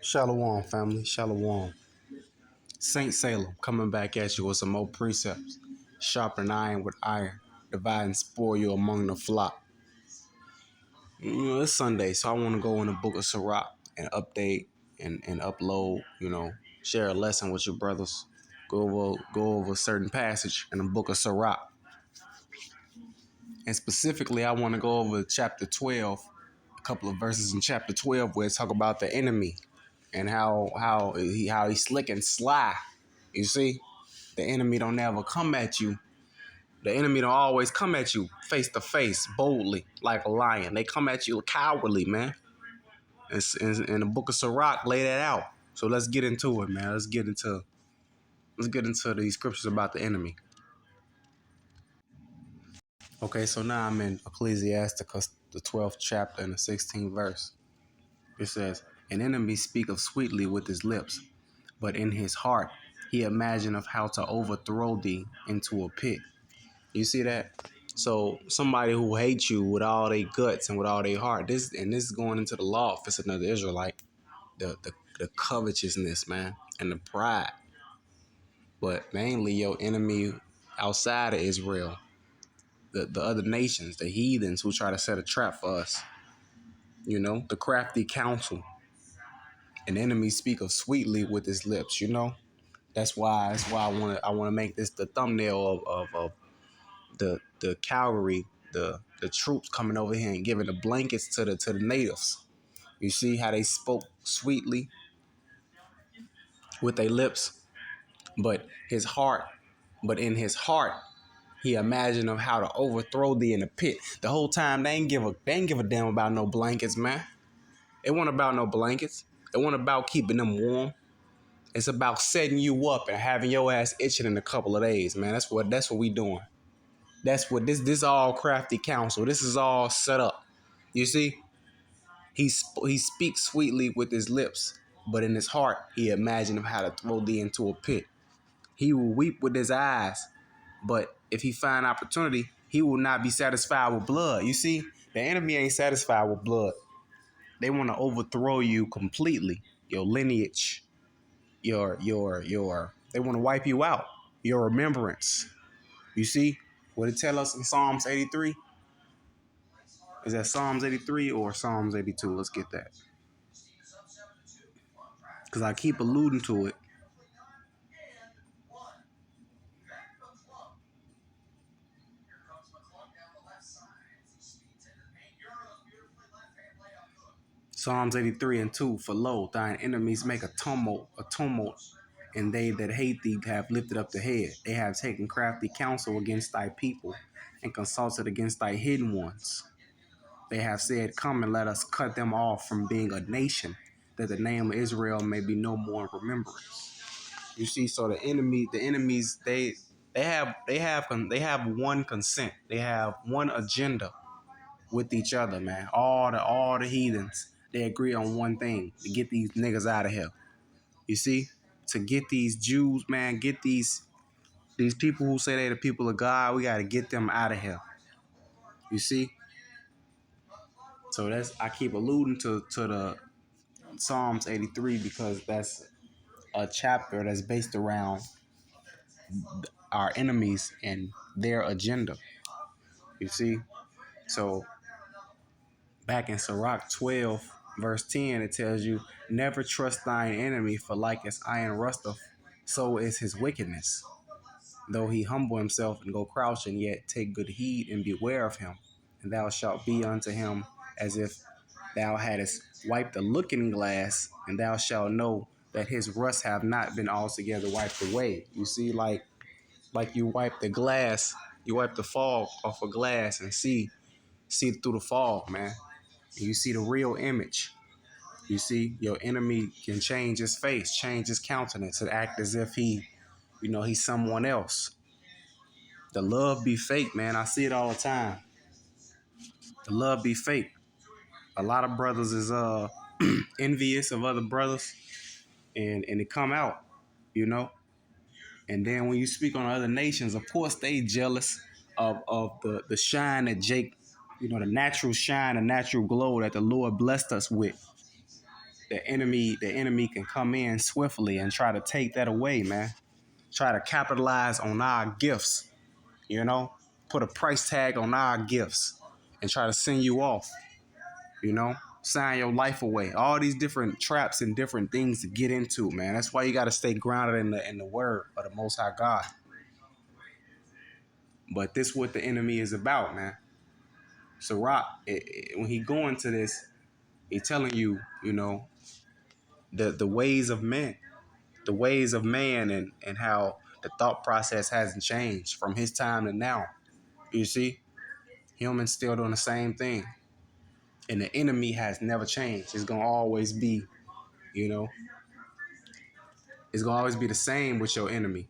Shalom, family. Shalom. Saint Salem coming back at you with some more precepts. Sharpen iron with iron. Divide and spoil you among the flock. It's Sunday, so I want to go in the book of Sirach and update and upload, share a lesson with your brothers. Go over a certain passage in the book of Sirach. And specifically, I want to go over chapter 12, a couple of verses in chapter 12 where it talk about the enemy and how he's slick and sly. You see, the enemy don't never come at you. The enemy don't always come at you face to face, boldly, like a lion. They come at you cowardly, man. And the book of Sirach lay that out. So let's get into it, man. Let's get into these scriptures about the enemy. Okay, so now I'm in Ecclesiasticus, the 12th chapter and the 16th verse. It says, "An enemy speaketh sweetly with his lips, but in his heart he imagineth how to overthrow thee into a pit." You see that? So somebody who hates you with all their guts and with all their heart, this is going into the law if it's another Israelite, the covetousness, man, and the pride. But mainly your enemy outside of Israel, the other nations, the heathens who try to set a trap for us. The crafty counsel. An enemy speaketh sweetly with his lips, That's why I wanna make this the thumbnail of the cavalry, the troops coming over here and giving the blankets to the natives. You see how they spoke sweetly with their lips, but in his heart, he imagined of how to overthrow thee in the pit. The whole time they ain't give a damn about no blankets, man. It wasn't about no blankets. It wasn't about keeping them warm. It's about setting you up and having your ass itching in a couple of days, man. That's what we doing. That's what this all crafty counsel. This is all set up. You see, he speaks sweetly with his lips, but in his heart he imagined of how to throw thee into a pit. He will weep with his eyes, but if he find opportunity, he will not be satisfied with blood. You see, the enemy ain't satisfied with blood. They want to overthrow you completely, your lineage, your. They want to wipe you out, your remembrance. You see what it tell us in Psalms 83? Is that Psalms 83 or Psalms 82? Let's get that. Because I keep alluding to it. Psalms 83 and 2, "For lo, thine enemies make a tumult, and they that hate thee have lifted up the head. They have taken crafty counsel against thy people, and consulted against thy hidden ones. They have said, Come and let us cut them off from being a nation, that the name of Israel may be no more in remembrance." You see, so the enemies, they have one consent. They have one agenda with each other, man. All the heathens, they agree on one thing: to get these niggas out of here. You see, to get these Jews, man, get these people who say they're the people of God, we got to get them out of here. You see. So I keep alluding to the Psalms 83 because that's a chapter that's based around our enemies and their agenda. You see? So back in Sirach 12, verse 10, it tells you, "Never trust thine enemy, for like as iron rusteth, so is his wickedness. Though he humble himself and go crouching, yet take good heed and beware of him. And thou shalt be unto him as if thou hadst wiped the looking glass, and thou shalt know that his rust have not been altogether wiped away." You see, like you wipe the glass, you wipe the fog off a glass and see through the fog, man. You see the real image. You see, your enemy can change his face, change his countenance, and act as if he's someone else. The love be fake, man. I see it all the time. The love be fake. A lot of brothers is envious of other brothers, and it come out, And then when you speak on other nations, of course they jealous of the shine that Jake, the natural shine, the natural glow that the Lord blessed us with. the enemy can come in swiftly and try to take that away, man. Try to capitalize on our gifts, you know, put a price tag on our gifts and try to send you off, you know, sign your life away. All these different traps and different things to get into, man. That's why you got to stay grounded in the word of the Most High God. But this is what the enemy is about, man. Sirach, when he go into this, he telling you, you know, the ways of men, the ways of man, and how the thought process hasn't changed from his time to now. You see, humans still doing the same thing, and the enemy has never changed. It's gonna always be, you know, it's gonna always be the same with your enemy,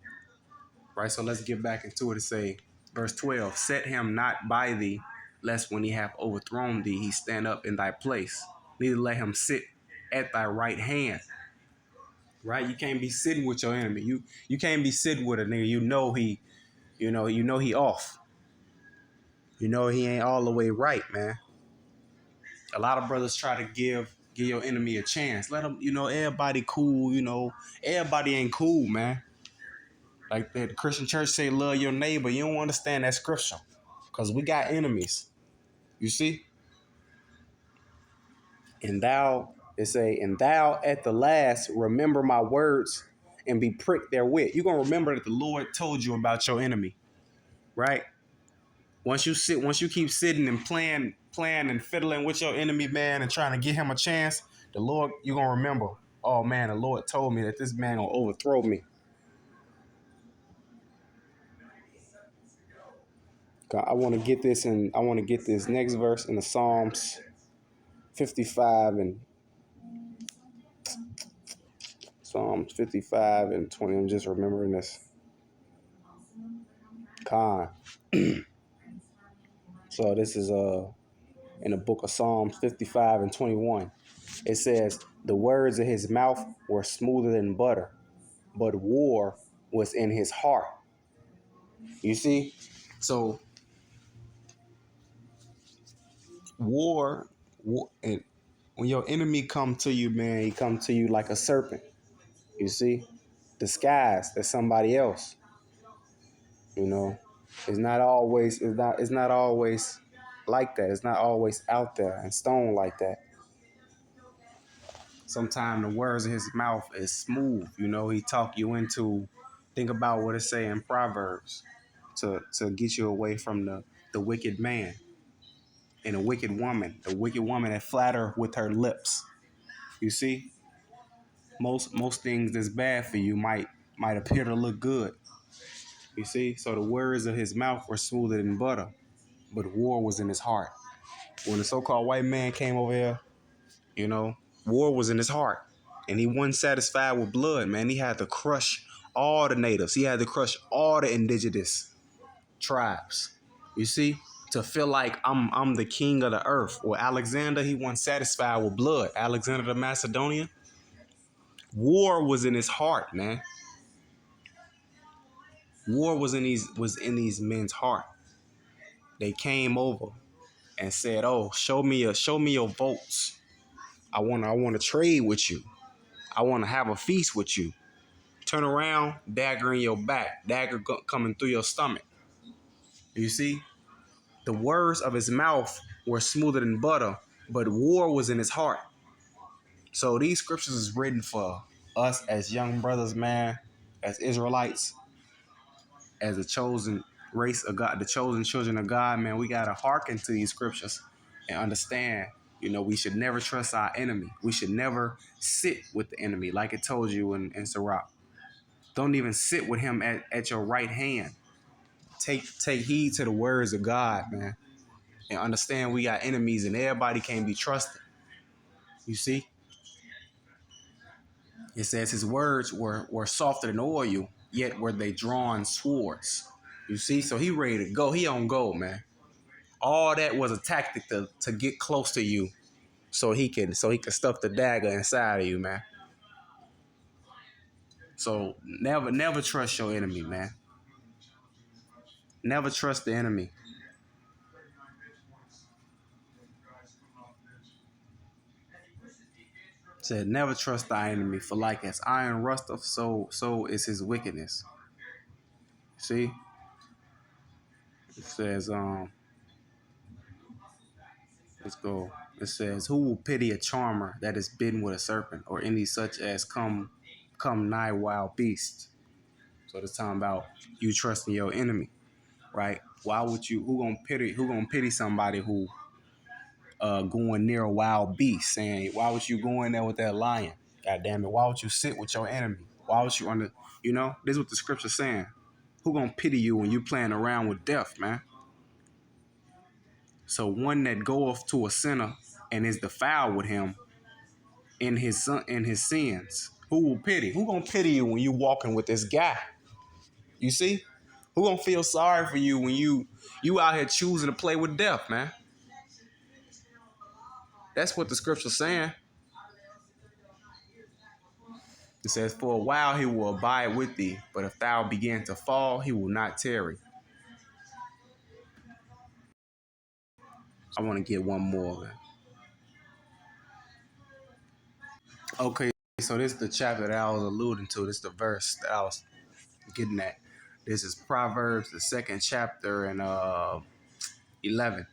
right? So let's get back into it and say, verse 12: Set him not by thee, lest when he have overthrown thee, he stand up in thy place. Neither let him sit at thy right hand. Right? You can't be sitting with your enemy. You can't be sitting with a nigga. You know he off. You know he ain't all the way right, man. A lot of brothers try to give your enemy a chance. Let them, everybody cool, everybody ain't cool, man. Like the Christian church say, love your neighbor. You don't understand that scripture. Because we got enemies. You see? And thou at the last remember my words and be pricked therewith. You're gonna remember that the Lord told you about your enemy, right? Once you keep sitting and playing and fiddling with your enemy, man, and trying to give him a chance, the Lord, you're gonna remember, oh man, the Lord told me that this man gonna overthrow me. I want to get this next verse in the Psalms 55 and Psalms 55 and 20. I'm just remembering this. Con. So this is in the book of Psalms 55 and 21. It says, the words of his mouth were smoother than butter, but war was in his heart. You see? So war and when your enemy come to you, man, he come to you like a serpent. You see? Disguised as somebody else. You know? It's not always like that. It's not always out there and stone like that. Sometimes the words of his mouth is smooth. He talk you into, think about what it say in Proverbs to get you away from the wicked man and the wicked woman that flatter with her lips. You see, most things that's bad for you might appear to look good. You see, so the words of his mouth were smoother than butter, but war was in his heart. When the so-called white man came over here, war was in his heart. And he wasn't satisfied with blood, man. He had to crush all the natives. He had to crush all the indigenous tribes. You see? To feel like I'm the king of the earth. Well, Alexander, he wasn't satisfied with blood. Alexander the Macedonian. War was in his heart, man. War was in these men's heart. They came over and said, "Oh, show me your votes. I wanna trade with you. I wanna have a feast with you." Turn around, dagger in your back, dagger coming through your stomach. You see? The words of his mouth were smoother than butter, but war was in his heart. So these scriptures is written for us as young brothers, man, as Israelites, as the chosen race of God, the chosen children of God, man. We got to hearken to these scriptures and understand, we should never trust our enemy. We should never sit with the enemy, like it told you in Sirach. Don't even sit with him at your right hand. Take heed to the words of God, man. And understand we got enemies and everybody can't be trusted. You see? It says his words were softer than oil, yet were they drawn swords. You see? So he ready to go. He on go, man. All that was a tactic to get close to you so he can stuff the dagger inside of you, man. So never trust your enemy, man. Never trust the enemy. Said, never trust thy enemy, for like as iron rusteth, so is his wickedness. See? It says, let's go. It says, who will pity a charmer that is bitten with a serpent, or any such as come nigh wild beasts? So it's talking about you trusting your enemy, right? Why would you? Who gonna pity somebody who going near a wild beast? Saying, why would you go in there with that lion? God damn it! Why would you sit with your enemy? Why would you under? You know, this is what the scripture's saying. Who gonna pity you when you playing around with death, man? So one that goeth to a sinner and is defiled with him in his sins. Who will pity? Who gonna pity you when you walking with this guy? You see? Who gonna feel sorry for you when you out here choosing to play with death, man? That's what the scripture's saying. It says, for a while he will abide with thee, but if thou begin to fall, he will not tarry. I want to get one more, man. Okay, so this is the chapter that I was alluding to. This is the verse that I was getting at. This is Proverbs, the second chapter, and 11.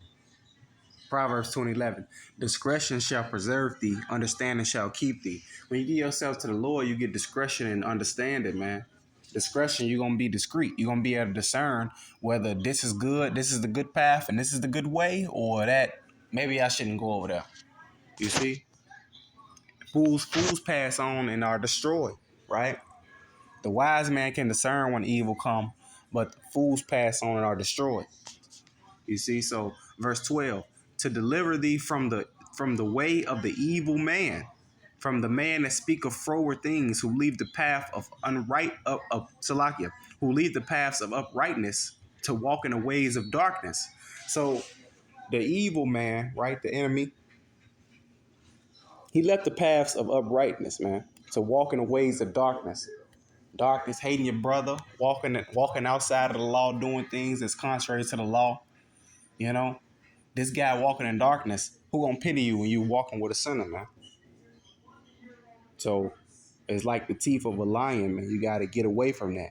Proverbs 2:11. Discretion shall preserve thee, understanding shall keep thee. When you give yourself to the Lord, you get discretion and understanding, man. Discretion, you're gonna be discreet. You're gonna be able to discern whether this is good, this is the good path, and this is the good way, or that maybe I shouldn't go over there. You see? Fools pass on and are destroyed, right? The wise man can discern when evil come, but fools pass on and are destroyed. You see, so verse 12, to deliver thee from the way of the evil man, from the man that speaketh froward things, who leave the path of Salakia, who leave the paths of uprightness to walk in the ways of darkness. So the evil man, right, the enemy, he left the paths of uprightness, man, to walk in the ways of darkness. Darkness, hating your brother, walking outside of the law, doing things that's contrary to the law. You know, this guy walking in darkness, who gonna pity you when you walking with a sinner, man? So it's like the teeth of a lion, man. You gotta get away from that.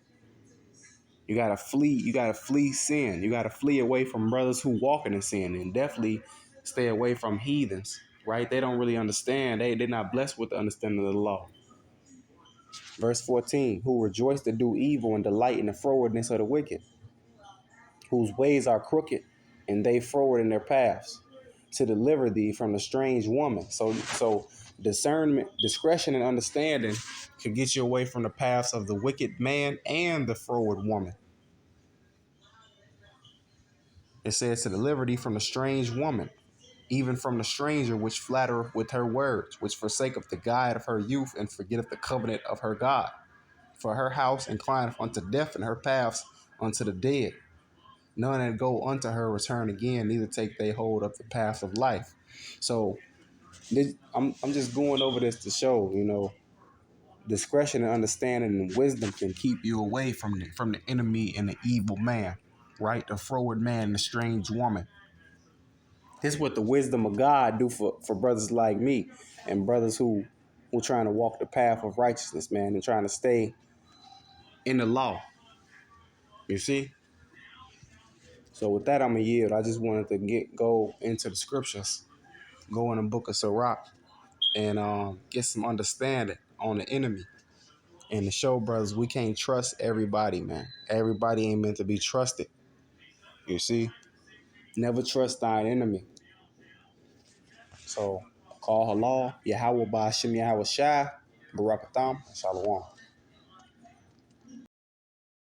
You gotta flee. You gotta flee sin. You gotta flee away from brothers who walking in sin, and definitely stay away from heathens. Right? They don't really understand. They're not blessed with the understanding of the law. Verse 14: who rejoice to do evil and delight in the frowardness of the wicked, whose ways are crooked, and they froward in their paths, to deliver thee from the strange woman. So discernment, discretion, and understanding can get you away from the paths of the wicked man and the froward woman. It says to deliver thee from the strange woman, even from the stranger which flattereth with her words, which forsaketh the guide of her youth, and forgetteth the covenant of her God. For her house inclineth unto death, and her paths unto the dead. None that go unto her return again, neither take they hold of the path of life. So I'm just going over this to show, discretion and understanding and wisdom can keep you away from the enemy and the evil man, right? The froward man and the strange woman. This is what the wisdom of God do for brothers like me and brothers who trying to walk the path of righteousness, man, and trying to stay in the law. You see? So with that, I'm going to yield. I just wanted to go into the scriptures, go in the book of Sirach, and get some understanding on the enemy. And to show brothers, we can't trust everybody, man. Everybody ain't meant to be trusted. You see? Never trust thine enemy. So, call halal, Yahweh Ba'ashem Yahweh Shai, Barakatham, Shalom.